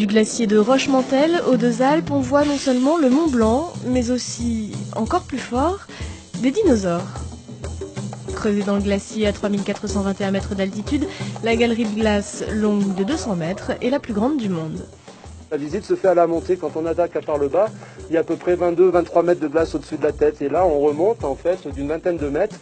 Du glacier de Roche-Mantell aux Deux-Alpes, on voit non seulement le Mont Blanc, mais aussi, encore plus fort, des dinosaures. Creusée dans le glacier à 3421 mètres d'altitude, la galerie de glace, longue de 200 mètres, est la plus grande du monde. La visite se fait à la montée. Quand on attaque par le bas, il y a à peu près 22-23 mètres de glace au-dessus de la tête. Et là, on remonte en fait d'une vingtaine de mètres.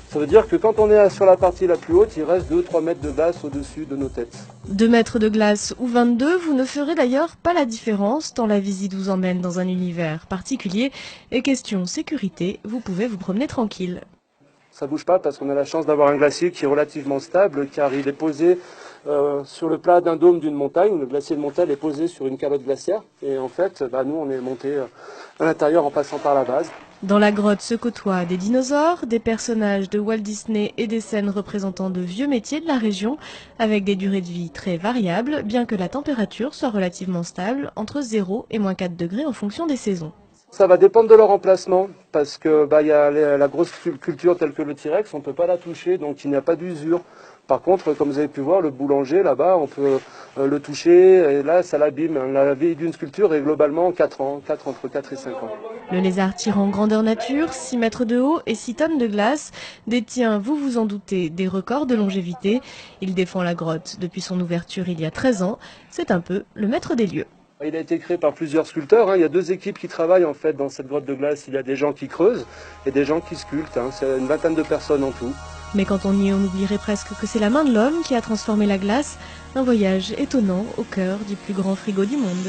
Ça veut dire que quand on est sur la partie la plus haute, il reste 2-3 mètres de glace au-dessus de nos têtes. 2 mètres de glace ou 22, vous ne ferez d'ailleurs pas la différence tant la visite vous emmène dans un univers particulier. Et question sécurité, vous pouvez vous promener tranquille. Ça bouge pas parce qu'on a la chance d'avoir un glacier qui est relativement stable car il est posé sur le plat d'un dôme d'une montagne. Le glacier de Mantell est posé sur une calotte glaciaire et en fait, nous on est monté à l'intérieur en passant par la base. Dans la grotte se côtoient des dinosaures, des personnages de Walt Disney et des scènes représentant de vieux métiers de la région, avec des durées de vie très variables, bien que la température soit relativement stable, entre 0 et moins 4 degrés en fonction des saisons. Ça va dépendre de leur emplacement, parce que y a la grosse culture telle que le T-Rex, on ne peut pas la toucher, donc il n'y a pas d'usure. Par contre, comme vous avez pu voir, le boulanger, là-bas, on peut le toucher, et là, ça l'abîme. La vie d'une sculpture est globalement 4 ans, entre 4 et 5 ans. Le lézard tyran grandeur nature, 6 mètres de haut et 6 tonnes de glace, détient, vous vous en doutez, des records de longévité. Il défend la grotte depuis son ouverture il y a 13 ans. C'est un peu le maître des lieux. Il a été créé par plusieurs sculpteurs. Il y a 2 équipes qui travaillent en fait dans cette grotte de glace. Il y a des gens qui creusent et des gens qui sculptent. C'est une vingtaine de personnes en tout. Mais quand on y est, on oublierait presque que c'est la main de l'homme qui a transformé la glace. Un voyage étonnant au cœur du plus grand frigo du monde.